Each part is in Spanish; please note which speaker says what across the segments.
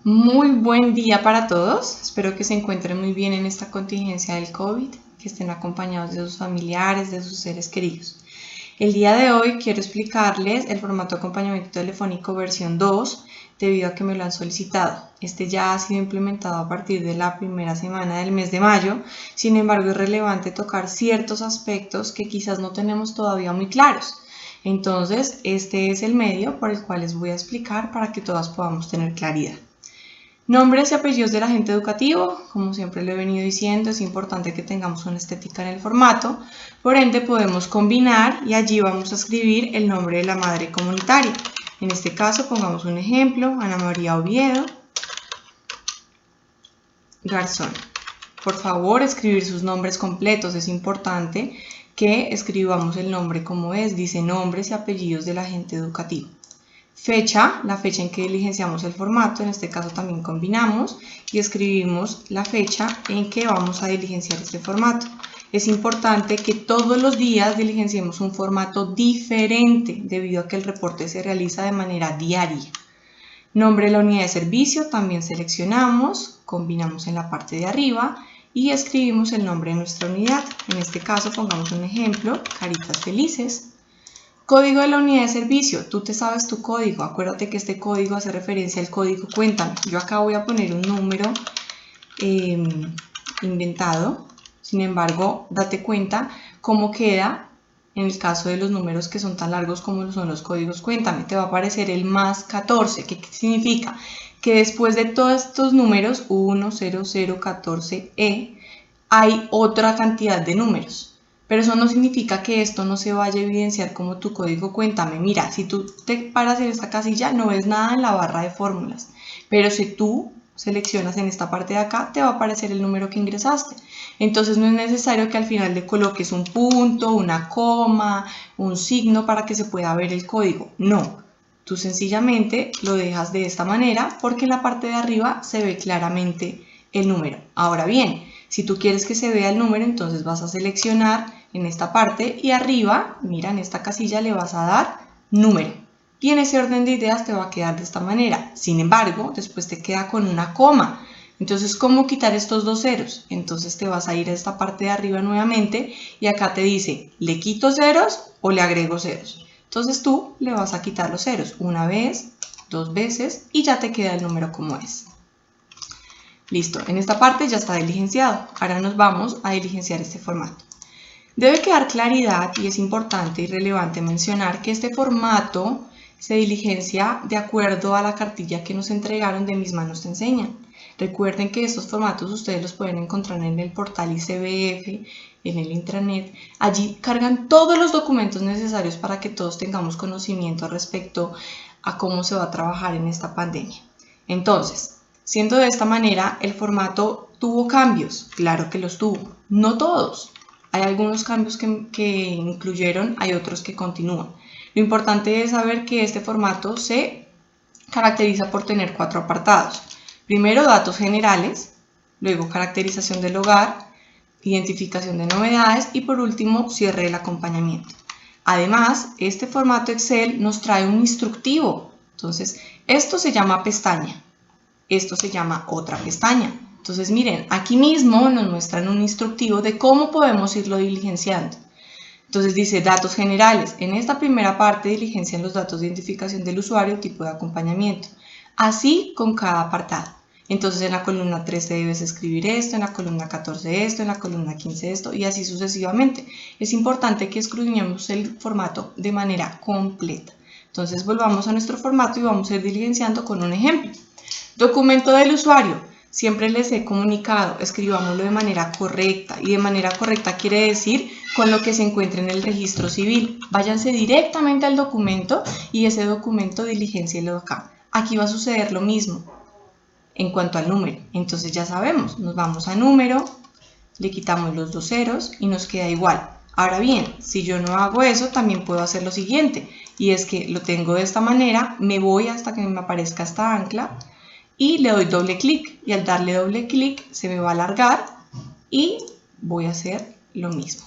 Speaker 1: Muy buen día para todos. Espero que se encuentren muy bien en esta contingencia del COVID, que estén acompañados de sus familiares, de sus seres queridos. El día de hoy quiero explicarles el formato de acompañamiento telefónico versión 2, debido a que me lo han solicitado. Este ya ha sido implementado a partir de la primera semana del mes de mayo, sin embargo es relevante tocar ciertos aspectos que quizás no tenemos todavía muy claros. Entonces, este es el medio por el cual les voy a explicar para que todas podamos tener claridad. Nombres y apellidos del agente educativo, como siempre lo he venido diciendo, es importante que tengamos una estética en el formato, por ende podemos combinar y allí vamos a escribir el nombre de la madre comunitaria. En este caso pongamos un ejemplo, Ana María Oviedo Garzón. Por favor, escribir sus nombres completos, es importante que escribamos el nombre como es, dice nombres y apellidos del agente educativo. Fecha, la fecha en que diligenciamos el formato, en este caso también combinamos y escribimos la fecha en que vamos a diligenciar este formato. Es importante que todos los días diligenciemos un formato diferente debido a que el reporte se realiza de manera diaria. Nombre de la unidad de servicio, también seleccionamos, combinamos en la parte de arriba y escribimos el nombre de nuestra unidad. En este caso pongamos un ejemplo, Caritas Felices. Código de la unidad de servicio, tú te sabes tu código, acuérdate que este código hace referencia al código Cuéntame. Yo acá voy a poner un número inventado, sin embargo, date cuenta cómo queda en el caso de los números que son tan largos como son los códigos Cuéntame. Te va a aparecer el más 14, ¿qué significa? Que después de todos estos números, 1, 0, 0, 14, hay otra cantidad de números. Pero eso no significa que esto no se vaya a evidenciar como tu código Cuéntame. Mira, si tú te paras en esta casilla no ves nada en la barra de fórmulas, pero si tú seleccionas en esta parte de acá te va a aparecer el número que ingresaste. Entonces no es necesario que al final le coloques un punto, una coma, un signo para que se pueda ver el código. No, tú sencillamente lo dejas de esta manera porque en la parte de arriba se ve claramente el número. Ahora bien, si tú quieres que se vea el número, entonces vas a seleccionar en esta parte y arriba, mira, en esta casilla le vas a dar número. Y en ese orden de ideas te va a quedar de esta manera. Sin embargo, después te queda con una coma. Entonces, ¿cómo quitar estos dos ceros? Entonces te vas a ir a esta parte de arriba nuevamente y acá te dice, ¿le quito ceros o le agrego ceros? Entonces tú le vas a quitar los ceros una vez, dos veces y ya te queda el número como es. Listo, en esta parte ya está diligenciado. Ahora nos vamos a diligenciar este formato. Debe quedar claridad y es importante y relevante mencionar que este formato se diligencia de acuerdo a la cartilla que nos entregaron de Mis Manos Te Enseñan. Recuerden que estos formatos ustedes los pueden encontrar en el portal ICBF, en el intranet. Allí cargan todos los documentos necesarios para que todos tengamos conocimiento respecto a cómo se va a trabajar en esta pandemia. Entonces, siendo de esta manera, el formato tuvo cambios, claro que los tuvo, no todos. Hay algunos cambios que incluyeron, hay otros que continúan. Lo importante es saber que este formato se caracteriza por tener 4 apartados. Primero, datos generales, luego caracterización del hogar, identificación de novedades y por último, cierre del acompañamiento. Además, este formato Excel nos trae un instructivo. Entonces, esto se llama pestaña. Esto se llama otra pestaña. Entonces miren, aquí mismo nos muestran un instructivo de cómo podemos irlo diligenciando. Entonces dice datos generales. En esta primera parte diligencian los datos de identificación del usuario, tipo de acompañamiento. Así con cada apartado. Entonces en la columna 13 debes escribir esto, en la columna 14 esto, en la columna 15 esto y así sucesivamente. Es importante que escudriñemos el formato de manera completa. Entonces volvamos a nuestro formato y vamos a ir diligenciando con un ejemplo. Documento del usuario. Siempre les he comunicado, escribámoslo de manera correcta y de manera correcta quiere decir con lo que se encuentra en el registro civil. Váyanse directamente al documento y ese documento diligéncielo acá. Aquí va a suceder lo mismo en cuanto al número. Entonces ya sabemos, nos vamos a número, le quitamos los dos ceros y nos queda igual. Ahora bien, si yo no hago eso, también puedo hacer lo siguiente y es que lo tengo de esta manera, me voy hasta que me aparezca esta ancla y le doy doble clic y al darle doble clic se me va a alargar y voy a hacer lo mismo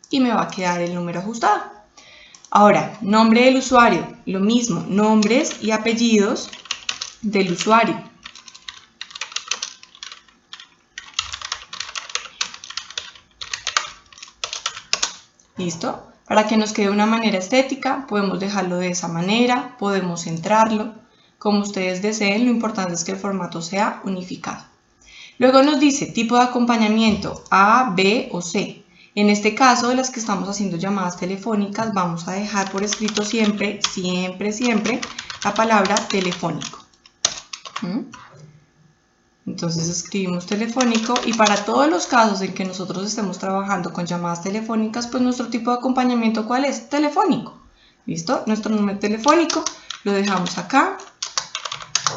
Speaker 1: y me va a quedar el número ajustado. Ahora, nombre del usuario, lo mismo, nombres y apellidos del usuario. ¿listo? Para que nos quede de una manera estética, podemos dejarlo de esa manera, podemos centrarlo, como ustedes deseen, lo importante es que el formato sea unificado. Luego nos dice tipo de acompañamiento A, B o C. En este caso, de las que estamos haciendo llamadas telefónicas, vamos a dejar por escrito siempre, siempre la palabra telefónico. Entonces escribimos telefónico y para todos los casos en que nosotros estemos trabajando con llamadas telefónicas, pues nuestro tipo de acompañamiento, ¿cuál es? Telefónico. ¿Listo? Nuestro número telefónico lo dejamos acá.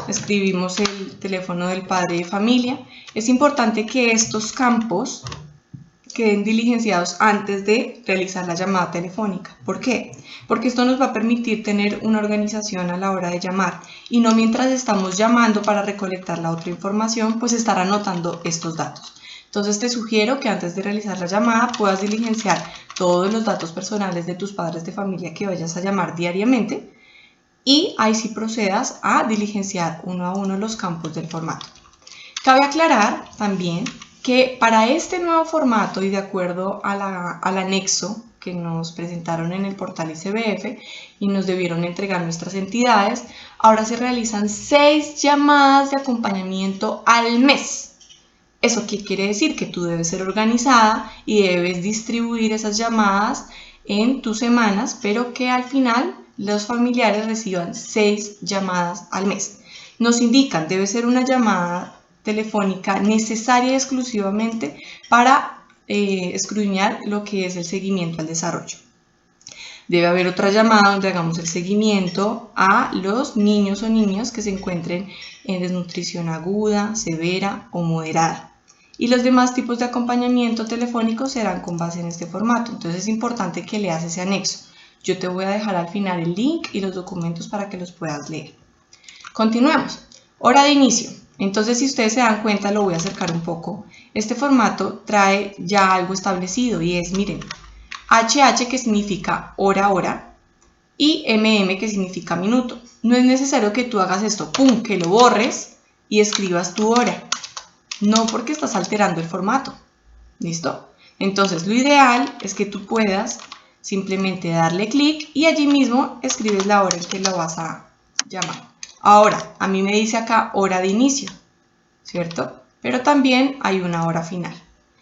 Speaker 1: Escribimos el teléfono del padre de familia. Es importante que estos campos queden diligenciados antes de realizar la llamada telefónica. ¿Por qué? Porque esto nos va a permitir tener una organización a la hora de llamar y no mientras estamos llamando para recolectar la otra información, pues estar anotando estos datos. Entonces te sugiero que antes de realizar la llamada puedas diligenciar todos los datos personales de tus padres de familia que vayas a llamar diariamente y ahí sí procedas a diligenciar uno a uno los campos del formato. Cabe aclarar también que para este nuevo formato y de acuerdo al anexo que nos presentaron en el portal ICBF y nos debieron entregar nuestras entidades, ahora se realizan 6 llamadas de acompañamiento al mes. ¿Eso qué quiere decir? Que tú debes ser organizada y debes distribuir esas llamadas en tus semanas, pero que al final los familiares reciban 6 llamadas al mes. Nos indican, debe ser una llamada telefónica necesaria exclusivamente para escudriñar lo que es el seguimiento al desarrollo. Debe haber otra llamada donde hagamos el seguimiento a los niños o niñas que se encuentren en desnutrición aguda, severa o moderada. Y los demás tipos de acompañamiento telefónico serán con base en este formato. Entonces es importante que leas ese anexo. Yo te voy a dejar al final el link y los documentos para que los puedas leer. Continuemos. Hora de inicio. Entonces, si ustedes se dan cuenta, lo voy a acercar un poco. Este formato trae ya algo establecido y es, miren, HH que significa hora, y MM que significa minuto. No es necesario que tú hagas esto, pum, que lo borres y escribas tu hora. No, porque estás alterando el formato. ¿Listo? Entonces, lo ideal es que tú puedas simplemente darle clic y allí mismo escribes la hora en que lo vas a llamar. Ahora, a mí me dice acá hora de inicio, ¿cierto? Pero también hay una hora final.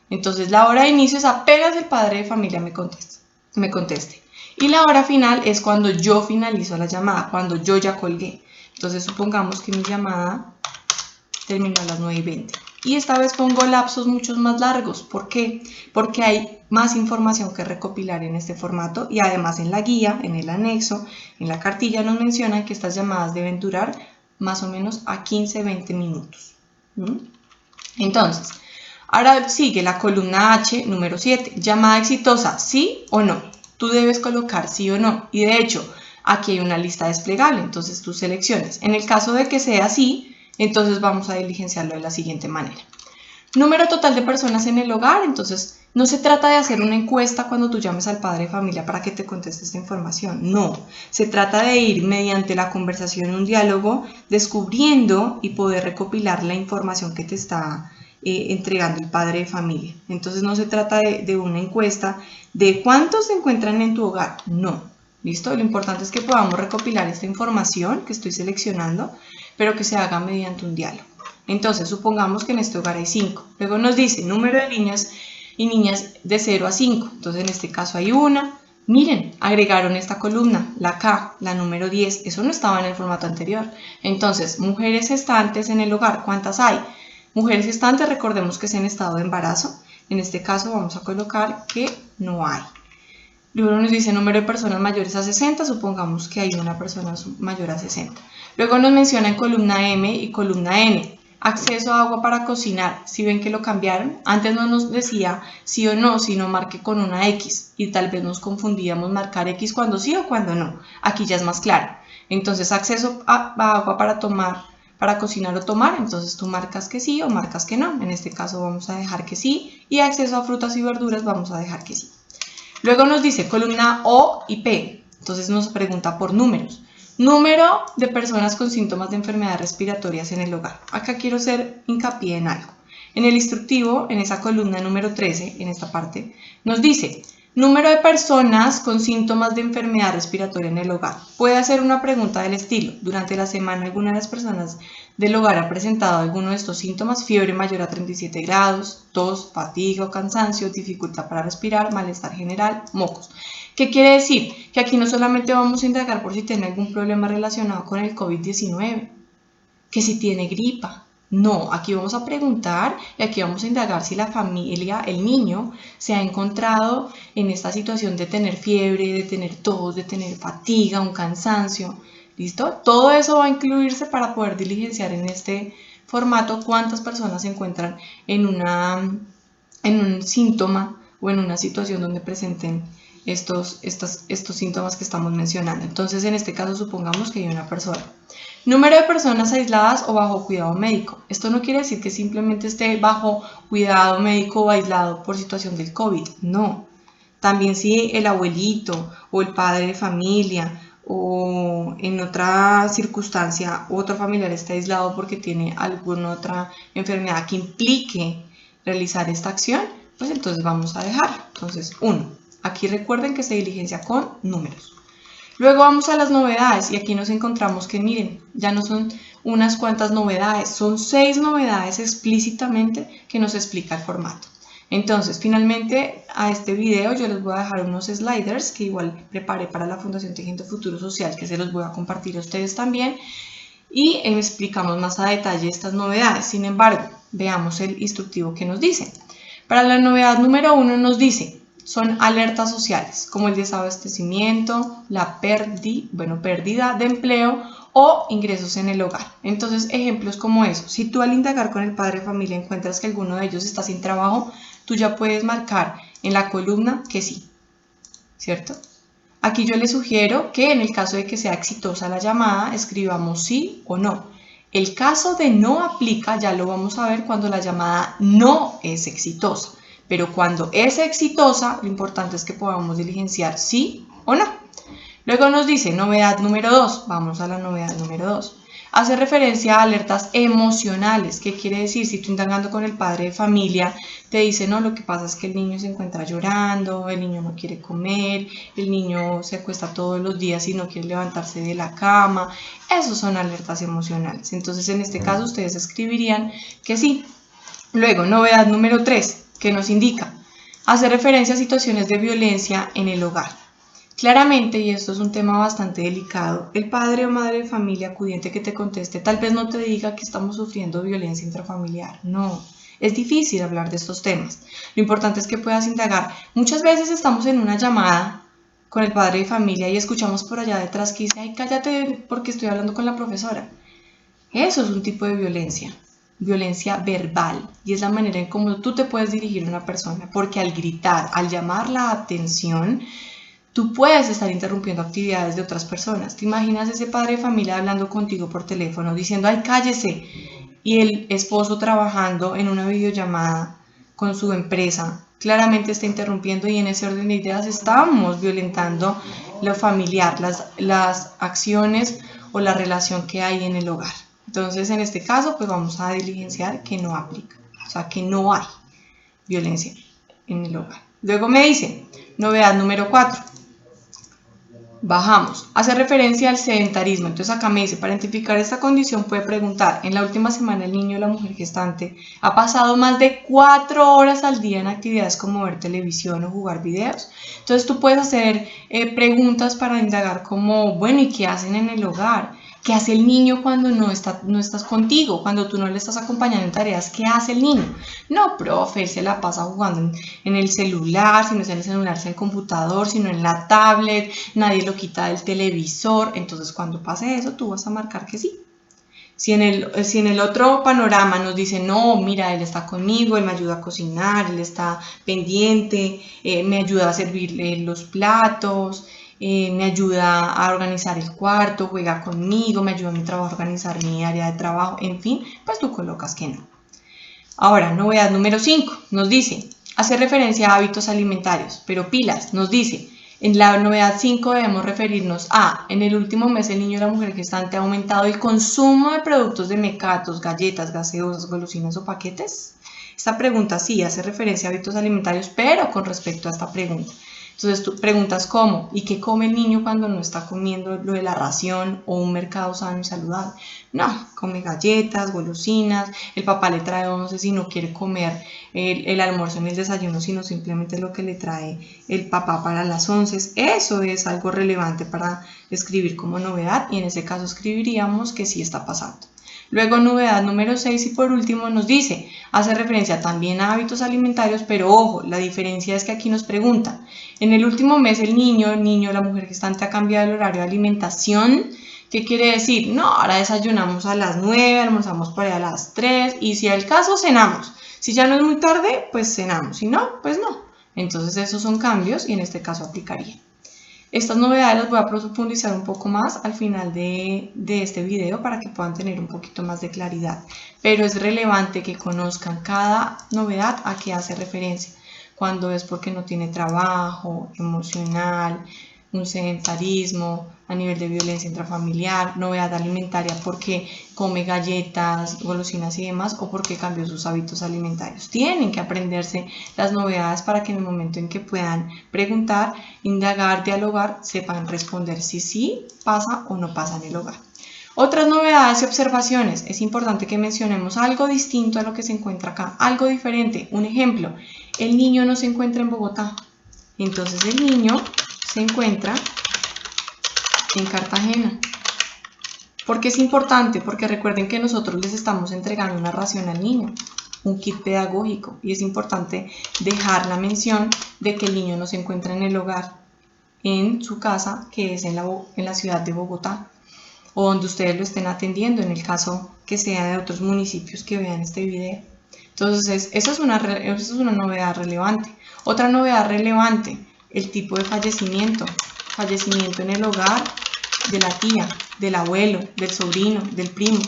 Speaker 1: Entonces, la hora de inicio es apenas el padre de familia me conteste. Y la hora final es cuando yo finalizo la llamada, cuando yo ya colgué. Entonces, supongamos que mi llamada terminó a las 9:20. Y esta vez pongo lapsos muchos más largos. ¿Por qué? Porque hay más información que recopilar en este formato y además en la guía, en el anexo, en la cartilla nos mencionan que estas llamadas deben durar más o menos a 15-20 minutos. Entonces, ahora sigue la columna H, número 7. Llamada exitosa, ¿sí o no? Tú debes colocar sí o no. Y de hecho, aquí hay una lista desplegable, entonces tú selecciones. En el caso de que sea sí, entonces vamos a diligenciarlo de la siguiente manera. Número total de personas en el hogar. Entonces no se trata de hacer una encuesta cuando tú llames al padre de familia para que te conteste esta información. No, se trata de ir mediante la conversación, un diálogo, descubriendo y poder recopilar la información que te está entregando el padre de familia. Entonces no se trata de una encuesta de cuántos se encuentran en tu hogar. No, ¿listo? Lo importante es que podamos recopilar esta información que estoy seleccionando, pero que se haga mediante un diálogo. Entonces, supongamos que en este hogar hay 5. Luego nos dice número de niñas y niñas de 0 a 5. Entonces, en este caso hay una. Miren, agregaron esta columna, la K, la número 10. Eso no estaba en el formato anterior. Entonces, mujeres gestantes en el hogar, ¿cuántas hay? Mujeres gestantes, recordemos que es en estado de embarazo. En este caso vamos a colocar que no hay. Luego nos dice número de personas mayores a 60. Supongamos que hay una persona mayor a 60. Luego nos menciona en columna M y columna N. Acceso a agua para cocinar. Si ven que lo cambiaron, antes no nos decía sí o no, sino marque con una X. Y tal vez nos confundíamos marcar X cuando sí o cuando no. Aquí ya es más claro. Entonces, acceso a agua para tomar, para cocinar o tomar. Entonces tú marcas que sí o marcas que no. En este caso vamos a dejar que sí. Y acceso a frutas y verduras vamos a dejar que sí. Luego nos dice columna O y P. Entonces nos pregunta por números. Número de personas con síntomas de enfermedades respiratorias en el hogar. Acá quiero hacer hincapié en algo. En el instructivo, en esa columna número 13, en esta parte, nos dice Número de personas con síntomas de enfermedad respiratoria en el hogar. Puede hacer una pregunta del estilo: durante la semana alguna de las personas del hogar ha presentado alguno de estos síntomas: fiebre mayor a 37 grados, tos, fatiga o cansancio, dificultad para respirar, malestar general, mocos. ¿Qué quiere decir? Que aquí no solamente vamos a indagar por si tiene algún problema relacionado con el COVID-19, que si tiene gripa. No, aquí vamos a preguntar y aquí vamos a indagar si la familia, el niño, se ha encontrado en esta situación de tener fiebre, de tener tos, de tener fatiga, un cansancio. ¿Listo? Todo eso va a incluirse para poder diligenciar en este formato cuántas personas se encuentran en un síntoma o en una situación donde presenten estos síntomas que estamos mencionando. Entonces, en este caso, supongamos que hay una persona. Número de personas aisladas o bajo cuidado médico. Esto no quiere decir que simplemente esté bajo cuidado médico o aislado por situación del COVID. No. También si el abuelito o el padre de familia o en otra circunstancia otro familiar está aislado porque tiene alguna otra enfermedad que implique realizar esta acción, pues entonces vamos a dejarlo. Entonces, 1. Aquí recuerden que se diligencia con números. Luego vamos a las novedades y aquí nos encontramos que miren, ya no son unas cuantas novedades, son 6 novedades explícitamente que nos explica el formato. Entonces, finalmente a este video yo les voy a dejar unos sliders que igual preparé para la Fundación Tejiendo Futuro Social, que se los voy a compartir a ustedes también, y explicamos más a detalle estas novedades. Sin embargo, veamos el instructivo que nos dice. Para la novedad número 1 nos dice: son alertas sociales, como el desabastecimiento, la pérdida de empleo o ingresos en el hogar. Entonces, ejemplos como eso. Si tú al indagar con el padre de familia encuentras que alguno de ellos está sin trabajo, tú ya puedes marcar en la columna que sí, ¿cierto? Aquí yo les sugiero que en el caso de que sea exitosa la llamada, escribamos sí o no. El caso de no aplica ya lo vamos a ver cuando la llamada no es exitosa. Pero cuando es exitosa, lo importante es que podamos diligenciar sí o no. Luego nos dice novedad número 2. Vamos a la novedad número 2. Hace referencia a alertas emocionales. ¿Qué quiere decir? Si tú indagando con el padre de familia, te dice, no, lo que pasa es que el niño se encuentra llorando, el niño no quiere comer, el niño se acuesta todos los días y no quiere levantarse de la cama. Esos son alertas emocionales. Entonces, en este caso, ustedes escribirían que sí. Luego, novedad número 3. Que nos indica, hace referencia a situaciones de violencia en el hogar. Claramente, y esto es un tema bastante delicado, el padre o madre de familia acudiente que te conteste tal vez no te diga que estamos sufriendo violencia intrafamiliar. No, es difícil hablar de estos temas. Lo importante es que puedas indagar. Muchas veces estamos en una llamada con el padre de familia y escuchamos por allá detrás que dice, ay, cállate porque estoy hablando con la profesora. Eso es un tipo de violencia verbal, y es la manera en cómo tú te puedes dirigir a una persona, porque al gritar, al llamar la atención, tú puedes estar interrumpiendo actividades de otras personas. ¿Te imaginas ese padre de familia hablando contigo por teléfono, diciendo, ay, cállese, y el esposo trabajando en una videollamada con su empresa? Claramente está interrumpiendo y en ese orden de ideas estamos violentando lo familiar, las acciones o la relación que hay en el hogar. Entonces, en este caso, pues vamos a diligenciar que no aplica, o sea, que no hay violencia en el hogar. Luego me dice, novedad número 4. Bajamos, hace referencia al sedentarismo. Entonces acá me dice, para identificar esta condición puede preguntar, en la última semana el niño o la mujer gestante ha pasado más de 4 horas al día en actividades como ver televisión o jugar videos. Entonces tú puedes hacer preguntas para indagar como, bueno, ¿y qué hacen en el hogar? ¿Qué hace el niño cuando no estás contigo? Cuando tú no le estás acompañando en tareas, ¿qué hace el niño? No, profe, él se la pasa jugando en el celular, si no es en el celular, es en el computador, si no en la tablet, nadie lo quita del televisor. Entonces, cuando pase eso, tú vas a marcar que sí. Si en el otro panorama nos dice, no, mira, él está conmigo, él me ayuda a cocinar, él está pendiente, me ayuda a servir los platos, me ayuda a organizar el cuarto, juega conmigo, me ayuda en mi trabajo a organizar mi área de trabajo, en fin, pues tú colocas que no. Ahora, novedad número 5, nos dice, hace referencia a hábitos alimentarios, pero pilas, nos dice, en la novedad 5 debemos referirnos a, en el último mes el niño o la mujer gestante ha aumentado el consumo de productos de mecatos, galletas, gaseosas, golosinas o paquetes. Esta pregunta sí hace referencia a hábitos alimentarios, pero con respecto a esta pregunta. Entonces tú preguntas cómo y qué come el niño cuando no está comiendo lo de la ración o un mercado sano y saludable. No, come galletas, golosinas, el papá le trae once si no quiere comer el almuerzo ni el desayuno, sino simplemente lo que le trae el papá para las 11. Eso es algo relevante para escribir como novedad y en ese caso escribiríamos que sí está pasando. Luego novedad número 6 y por último nos dice, hace referencia también a hábitos alimentarios, pero ojo, la diferencia es que aquí nos pregunta, en el último mes el niño, la mujer gestante ha cambiado el horario de alimentación. ¿Qué quiere decir? No, ahora desayunamos a las 9, almorzamos por ahí a las 3 y si al caso cenamos. Si ya no es muy tarde, pues cenamos, si no, pues no. Entonces esos son cambios y en este caso aplicaría. Estas novedades las voy a profundizar un poco más al final de este video para que puedan tener un poquito más de claridad. Pero es relevante que conozcan cada novedad a qué hace referencia. Cuando es porque no tiene trabajo, emocional, un sedentarismo, a nivel de violencia intrafamiliar, novedad alimentaria porque come galletas, golosinas y demás, o porque cambió sus hábitos alimentarios. Tienen que aprenderse las novedades para que en el momento en que puedan preguntar, indagar, dialogar, sepan responder si sí pasa o no pasa en el hogar. Otras novedades y observaciones. Es importante que mencionemos algo distinto a lo que se encuentra acá, algo diferente. Un ejemplo, el niño no se encuentra en Bogotá, entonces el niño se encuentra en Cartagena. ¿Por qué es importante? Porque recuerden que nosotros les estamos entregando una ración al niño, un kit pedagógico, y es importante dejar la mención de que el niño no se encuentra en el hogar, en su casa, que es en la ciudad de Bogotá, o donde ustedes lo estén atendiendo, en el caso que sea de otros municipios que vean este video. Entonces, eso es una novedad relevante. Otra novedad relevante, el tipo de fallecimiento. Fallecimiento en el hogar de la tía, del abuelo, del sobrino, del primo.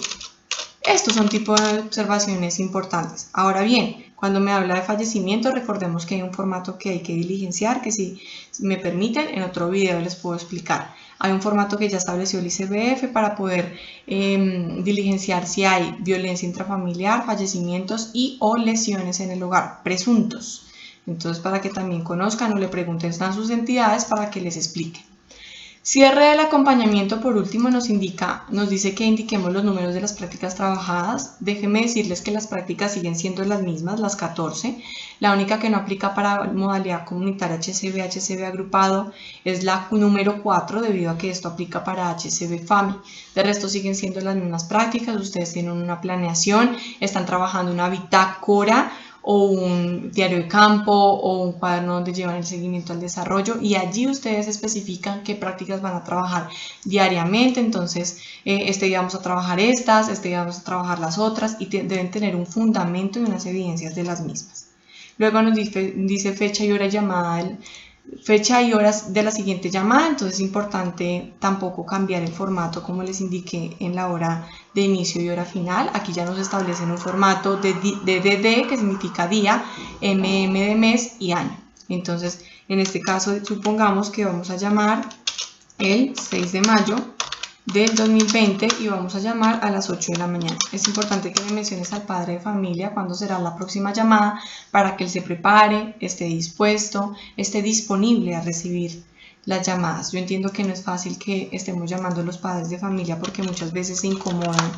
Speaker 1: Estos son tipos de observaciones importantes. Ahora bien, cuando me habla de fallecimiento, recordemos que hay un formato que hay que diligenciar, que si me permiten, en otro video les puedo explicar. Hay un formato que ya estableció el ICBF para poder diligenciar si hay violencia intrafamiliar, fallecimientos y o lesiones en el hogar, presuntos. Entonces, para que también conozcan o le pregunten a sus entidades para que les explique. Cierre del acompañamiento, por último, nos dice que indiquemos los números de las prácticas trabajadas. Déjenme decirles que las prácticas siguen siendo las mismas, las 14. La única que no aplica para modalidad comunitaria HCB agrupado es la número 4, debido a que esto aplica para HCB FAMI. De resto siguen siendo las mismas prácticas. Ustedes tienen una planeación, están trabajando una bitácora o un diario de campo o un cuaderno donde llevan el seguimiento al desarrollo y allí ustedes especifican qué prácticas van a trabajar diariamente. Entonces este día vamos a trabajar estas, este día vamos a trabajar las otras y deben tener un fundamento y unas evidencias de las mismas. Luego nos dice fecha y hora llamada, fecha y horas de la siguiente llamada. Entonces es importante tampoco cambiar el formato como les indiqué en la hora de inicio y hora final. Aquí ya nos establecen un formato de DD, que significa día, MM de mes y año. Entonces en este caso supongamos que vamos a llamar el 6 de mayo del 2020 y vamos a llamar a las 8 de la mañana. Es importante que le menciones al padre de familia cuándo será la próxima llamada para que él se prepare, esté dispuesto, esté disponible a recibir las llamadas. Yo entiendo que no es fácil que estemos llamando a los padres de familia porque muchas veces se incomodan,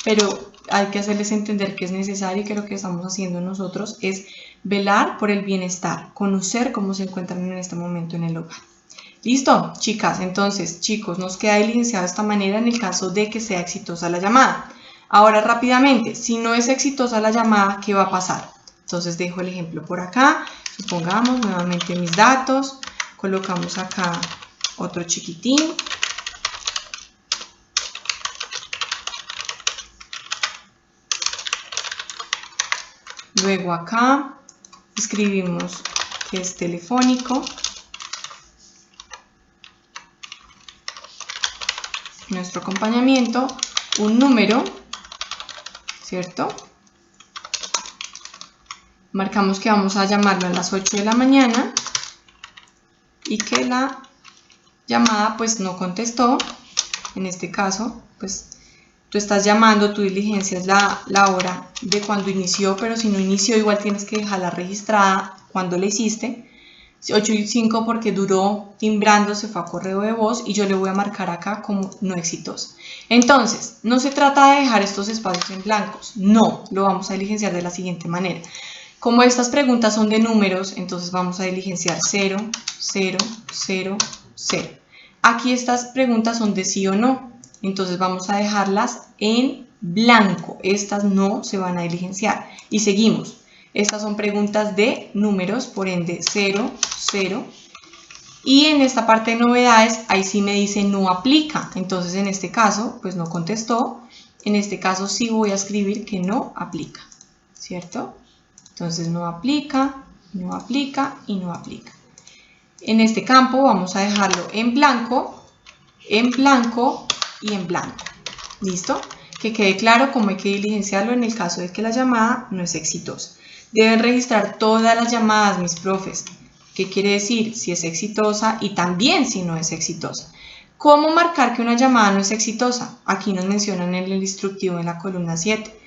Speaker 1: pero hay que hacerles entender que es necesario y que lo que estamos haciendo nosotros es velar por el bienestar, conocer cómo se encuentran en este momento en el hogar. ¿Listo, chicas? Entonces, chicos, nos queda diligenciado de esta manera en el caso de que sea exitosa la llamada. Ahora, rápidamente, si no es exitosa la llamada, ¿qué va a pasar? Entonces, dejo el ejemplo por acá. Supongamos nuevamente mis datos. Colocamos acá otro chiquitín. Luego acá escribimos que es telefónico. Nuestro acompañamiento, un número, ¿cierto? Marcamos que vamos a llamarlo a las 8 de la mañana y que la llamada pues no contestó. En este caso, pues tú estás llamando, tu diligencia es la hora de cuando inició, pero si no inició igual tienes que dejarla registrada cuando la hiciste. 8 y 5 porque duró timbrando, se fue a correo de voz y yo le voy a marcar acá como no exitosa. Entonces, no se trata de dejar estos espacios en blancos, no, lo vamos a diligenciar de la siguiente manera. Como estas preguntas son de números, entonces vamos a diligenciar 0, 0, 0, 0. Aquí estas preguntas son de sí o no, entonces vamos a dejarlas en blanco. Estas no se van a diligenciar. Y seguimos. Estas son preguntas de números, por ende 0, 0. Y en esta parte de novedades, ahí sí me dice no aplica. Entonces en este caso, pues no contestó. En este caso sí voy a escribir que no aplica, ¿cierto? Entonces no aplica, no aplica y no aplica. En este campo vamos a dejarlo en blanco y en blanco. ¿Listo? Que quede claro cómo hay que diligenciarlo en el caso de que la llamada no es exitosa. Deben registrar todas las llamadas, mis profes. ¿Qué quiere decir? Si es exitosa y también si no es exitosa. ¿Cómo marcar que una llamada no es exitosa? Aquí nos mencionan en el instructivo en la columna 7.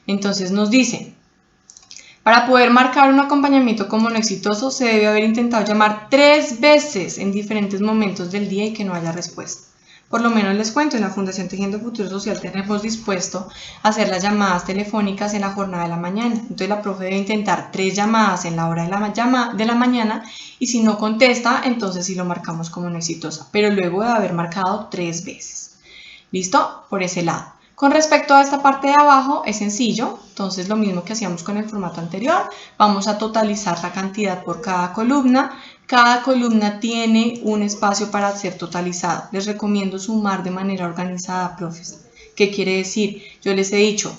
Speaker 1: Entonces nos dice, para poder marcar un acompañamiento como no exitoso, se debe haber intentado llamar 3 veces en diferentes momentos del día y que no haya respuesta. Por lo menos les cuento, en la Fundación Tejiendo Futuro Social tenemos dispuesto a hacer las llamadas telefónicas en la jornada de la mañana. Entonces la profe debe intentar 3 llamadas en la hora de la mañana y si no contesta, entonces sí lo marcamos como no exitosa, pero luego de haber marcado 3 veces. ¿Listo? Por ese lado. Con respecto a esta parte de abajo es sencillo, entonces lo mismo que hacíamos con el formato anterior, vamos a totalizar la cantidad por cada columna. Cada columna tiene un espacio para ser totalizado. Les recomiendo sumar de manera organizada, profes. ¿Qué quiere decir? Yo les he dicho,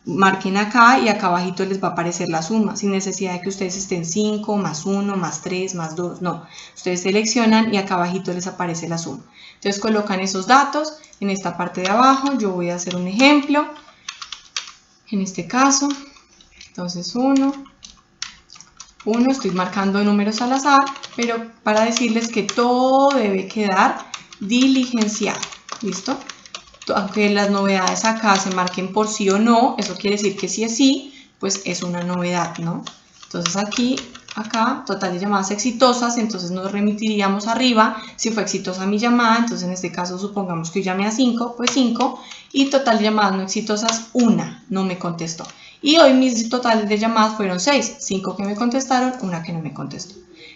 Speaker 1: marquen acá y acá abajito les va a aparecer la suma, sin necesidad de que ustedes estén 5, más 1, más 3, más 2, no. Ustedes seleccionan y acá abajito les aparece la suma. Entonces colocan esos datos en esta parte de abajo. Yo voy a hacer un ejemplo. En este caso, entonces 1, estoy marcando números al azar, pero para decirles que todo debe quedar diligenciado. ¿Listo? Aunque las novedades acá se marquen por sí o no, eso quiere decir que si es sí, pues es una novedad, ¿no? Entonces aquí, acá, total de llamadas exitosas, entonces nos remitiríamos arriba, si fue exitosa mi llamada, entonces en este caso supongamos que yo llamé a 5, pues 5, y total de llamadas no exitosas, 1, no me contestó. Y hoy mis totales de llamadas fueron 6, 5 que me contestaron, 1 que no me contestó.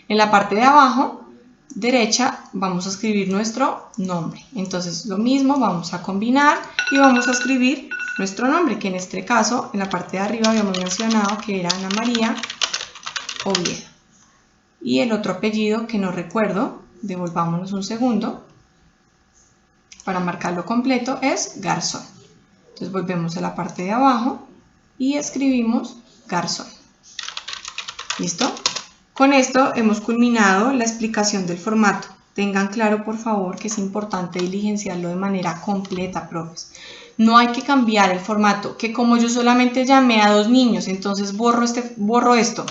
Speaker 1: En la parte de abajo, derecha, vamos a escribir nuestro nombre. Entonces lo mismo, vamos a combinar y vamos a escribir nuestro nombre, que en este caso, en la parte de arriba habíamos mencionado que era Ana María Oviedo. Y el otro apellido que no recuerdo, devolvámonos un segundo, para marcarlo completo, es Garzón. Entonces volvemos a la parte de abajo y escribimos Garzón. ¿Listo? Con esto hemos culminado la explicación del formato. Tengan claro, por favor, que es importante diligenciarlo de manera completa, profes. No hay que cambiar el formato, que como yo solamente llamé a 2 niños, entonces borro esto.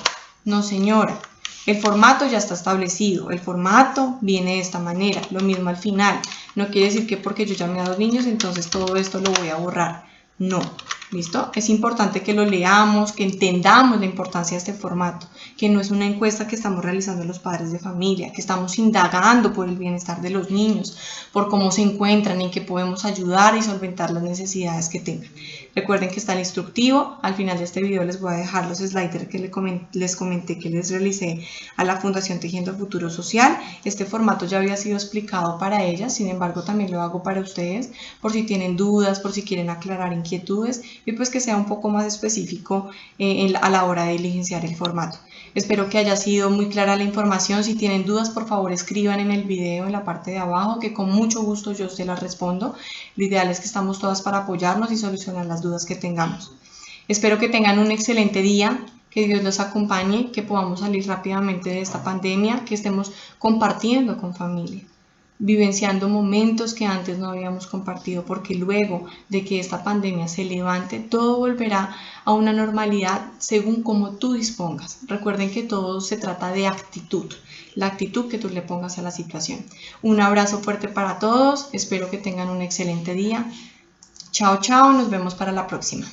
Speaker 1: No, señora. El formato ya está establecido. El formato viene de esta manera. Lo mismo al final. No quiere decir que porque yo llamé a 2 niños, entonces todo esto lo voy a borrar. No. ¿Listo? Es importante que lo leamos, que entendamos la importancia de este formato, que no es una encuesta que estamos realizando los padres de familia, que estamos indagando por el bienestar de los niños, por cómo se encuentran y que podemos ayudar y solventar las necesidades que tengan. Recuerden que está el instructivo. Al final de este video les voy a dejar los sliders que les comenté que les realicé a la Fundación Tejiendo Futuro Social. Este formato ya había sido explicado para ellas, sin embargo también lo hago para ustedes, por si tienen dudas, por si quieren aclarar inquietudes y pues que sea un poco más específico a la hora de diligenciar el formato. Espero que haya sido muy clara la información. Si tienen dudas, por favor escriban en el video en la parte de abajo, que con mucho gusto yo se las respondo. Lo ideal es que estamos todas para apoyarnos y solucionar las dudas que tengamos. Espero que tengan un excelente día, que Dios los acompañe, que podamos salir rápidamente de esta pandemia, que estemos compartiendo con familia, vivenciando momentos que antes no habíamos compartido, porque luego de que esta pandemia se levante, todo volverá a una normalidad según como tú dispongas. Recuerden que todo se trata de actitud, la actitud que tú le pongas a la situación. Un abrazo fuerte para todos, espero que tengan un excelente día. Chao, chao, nos vemos para la próxima.